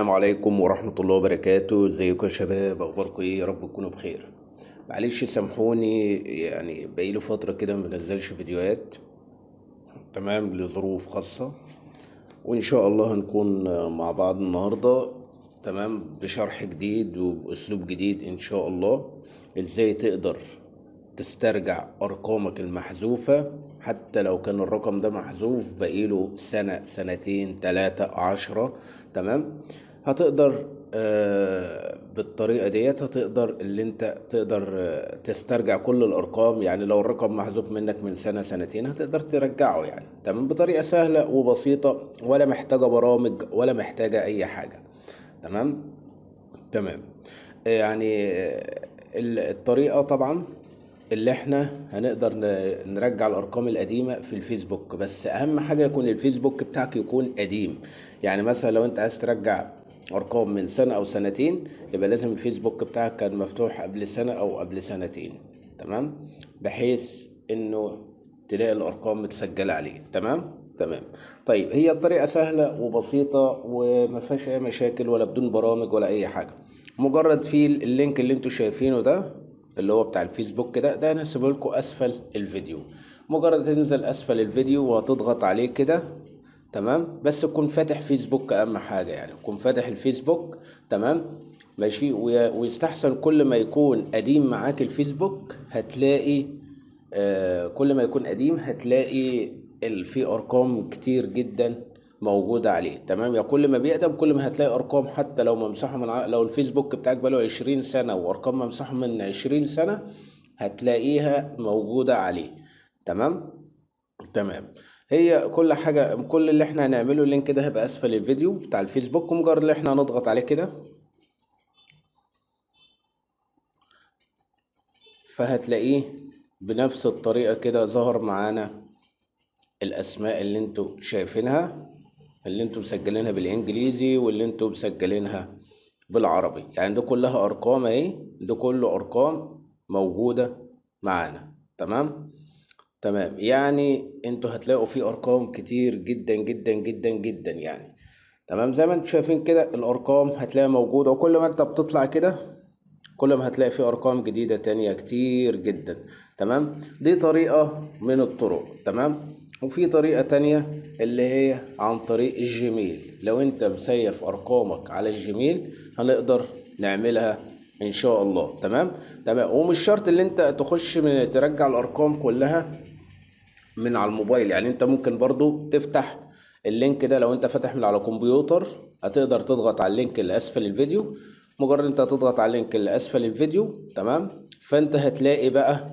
السلام عليكم ورحمة الله وبركاته. ازيكم يا شباب؟ اخباركم ايه؟ يا رب تكونوا بخير. معلش سامحوني، يعني بقيله فترة كده منزلش فيديوهات، تمام، لظروف خاصة. وان شاء الله هنكون مع بعض النهاردة، تمام، بشرح جديد وبأسلوب جديد ان شاء الله. ازاي تقدر تسترجع ارقامك المحذوفة، حتى لو كان الرقم ده محذوف بقيله سنة، سنتين، 3، 10. تمام. هتقدر بالطريقة ديت هتقدر اللي انت تقدر تسترجع كل الارقام. يعني لو الرقم محذوف منك من سنة، سنتين، هتقدر ترجعه، يعني تمام، بطريقة سهلة وبسيطة، ولا محتاجة برامج ولا محتاجة اي حاجة. تمام. تمام. يعني الطريقة طبعا اللي احنا هنقدر نرجع الارقام القديمة في الفيسبوك، بس اهم حاجة يكون الفيسبوك بتاعك يكون قديم. يعني مثلا لو انت عايز ترجع ارقام من سنة او سنتين، يبقى لازم الفيسبوك بتاعك كان مفتوح قبل سنة او قبل سنتين. تمام. بحيث انه تلاقي الارقام متسجلة عليه. تمام. تمام. طيب، هي الطريقة سهلة وبسيطة وما فيهاش اي مشاكل، ولا بدون برامج ولا اي حاجة. مجرد في اللينك اللي انتوا شايفينه ده، اللي هو بتاع الفيسبوك ده انا هسيبه لكم اسفل الفيديو. مجرد تنزل اسفل الفيديو وهتضغط عليه كده. تمام. بس تكون فاتح فيسبوك، اهم حاجة يعني تكون فاتح الفيسبوك. تمام. ماشي. ويستحسن كل ما يكون قديم معاك الفيسبوك هتلاقي، كل ما يكون قديم هتلاقي في ارقام كتير جدا موجودة عليه. تمام. يا كل ما بيقدم كل ما هتلاقي ارقام، حتى لو ممسوحة لو الفيسبوك بتاعك بقاله 20 سنة وارقام ممسوحة من 20 سنة هتلاقيها موجودة عليه. تمام. تمام. هي كل حاجة، كل اللي احنا هنعمله اللينك ده هيبقى اسفل الفيديو بتاع الفيسبوك، ومجرد اللي احنا هنضغط عليه كده فهتلاقيه بنفس الطريقة كده ظهر معانا الاسماء اللي انتوا شايفينها، اللي انتوا مسجلينها بالانجليزي واللي انتوا مسجلينها بالعربي. يعني ده كلها ارقام اهي، ده كله ارقام موجودة معانا. تمام. تمام. يعني انتوا هتلاقوا فيه ارقام كتير جدا جدا جدا جدا يعني. تمام. زي ما انتوا شايفين كده الارقام هتلاقيها موجودة، وكل ما انت بتطلع كده كل ما هتلاقي فيه ارقام جديدة تانية كتير جدا. تمام. دي طريقة من الطرق. تمام. وفي طريقة تانية اللي هي عن طريق الجيميل. لو انت مسيف ارقامك على الجيميل هنقدر نعملها ان شاء الله. تمام. تمام. ومش شرط اللي انت تخش من ترجع الارقام كلها من على الموبايل. يعني انت ممكن برضو تفتح اللينك ده. لو انت فاتح من على كمبيوتر هتقدر تضغط على اللينك اللي اسفل الفيديو. مجرد انت تضغط على اللينك اللي اسفل الفيديو، تمام، فانت هتلاقي بقى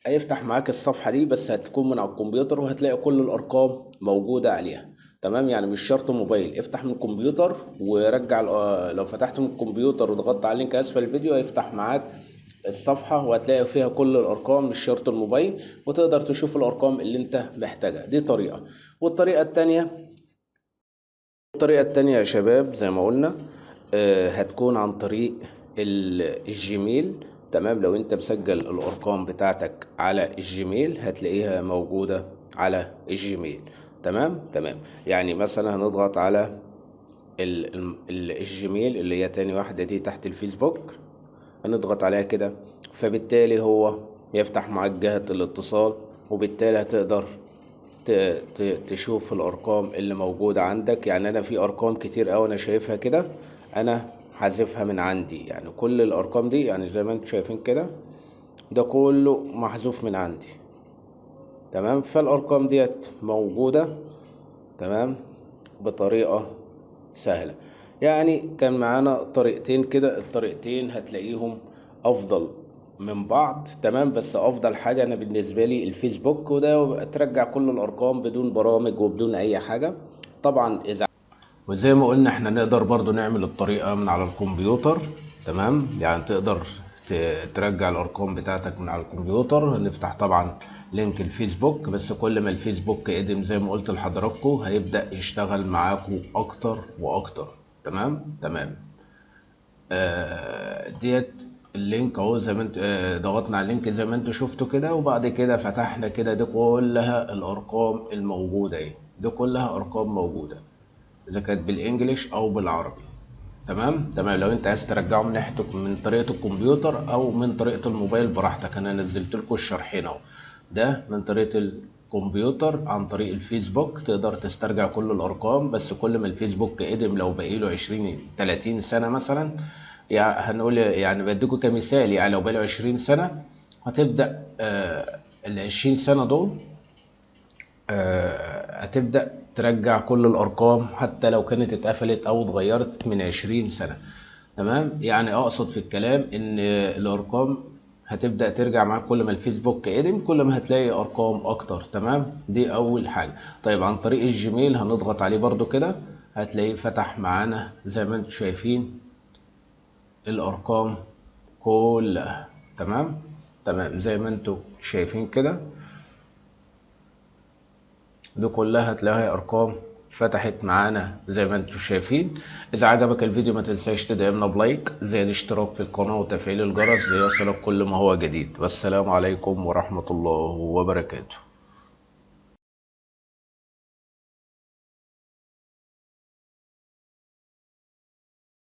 هيفتح معاك الصفحة دي، بس هتكون من على الكمبيوتر وهتلاقي كل الارقام موجودة عليها. تمام. يعني مش شرط موبايل، افتح من الكمبيوتر ورجع لو فتحت من الكمبيوتر وضغطت على اللينك اسفل الفيديو هيفتح معاك الصفحة وهتلاقي فيها كل الأرقام، مش شرط الموبايل، وتقدر تشوف الأرقام اللي أنت محتاجها. دي طريقة. والطريقة التانية، يا شباب زي ما قلنا هتكون عن طريق الجيميل. تمام. لو أنت مسجل الأرقام بتاعتك على الجيميل هتلاقيها موجودة على الجيميل. تمام. تمام. يعني مثلا هنضغط على الجيميل اللي هي تاني واحدة دي تحت الفيسبوك، هنضغط عليها كده، فبالتالي هو يفتح معاك جهة الاتصال، وبالتالي هتقدر تشوف الارقام اللي موجودة عندك. يعني انا في ارقام كتير اوي انا شايفها كده، انا حذفها من عندي. يعني كل الارقام دي يعني زي ما انتم شايفين كده ده كله محذوف من عندي. تمام. فالارقام ديت موجودة، تمام، بطريقة سهلة. يعني كان معانا طريقتين كده، الطريقتين هتلاقيهم افضل من بعض. تمام. بس افضل حاجة انا بالنسبة لي الفيسبوك، وده ترجع كل الارقام بدون برامج وبدون اي حاجة. طبعا اذا وزي ما قلنا احنا نقدر برضو نعمل الطريقة من على الكمبيوتر. تمام. يعني تقدر ترجع الارقام بتاعتك من على الكمبيوتر. نفتح طبعا لينك الفيسبوك، بس كل ما الفيسبوك قدم زي ما قلت لحضراتكم هيبدأ يشتغل معاكم اكتر واكتر. تمام. تمام. ديت اللينك اهو زي ما انت ضغطنا على اللينك زي ما انتوا شفتوا كده، وبعد كده فتحنا كده. دي كلها الارقام الموجودة اهي، دي كلها ارقام موجودة. اذا كانت بالانجليش او بالعربي. تمام تمام. لو انت عايز ترجعه من ناحيه من طريقه الكمبيوتر او من طريقه الموبايل براحتك، انا نزلت لكم الشرحين اهو. ده من طريقه الكمبيوتر عن طريق الفيسبوك، تقدر تسترجع كل الارقام، بس كل ما الفيسبوك قدم لو بقيله 20 30 سنه مثلا، يعني هنقول يعني بديكوا كمثال، يعني لو بقاله 20 سنه هتبدا ال 20 سنه دول هتبدأ ترجع كل الأرقام حتى لو كانت اتقفلت أو اتغيرت من 20 سنة. تمام. يعني أقصد في الكلام إن الأرقام هتبدأ ترجع معاك كل ما الفيسبوك قدم، كل ما هتلاقي أرقام أكتر. تمام. دي أول حاجة. طيب عن طريق الجيميل هنضغط عليه برضو كده، هتلاقيه فتح معانا زي ما انتم شايفين الأرقام كلها. تمام تمام زي ما انتم شايفين كده، دي كلها هتلاقيها ارقام فتحت معانا زي ما انتم شايفين. اذا عجبك الفيديو ما تنساش تدعمنا بلايك، زي الاشتراك في القناة وتفعيل الجرس ليصلك كل ما هو جديد. والسلام عليكم ورحمة الله وبركاته.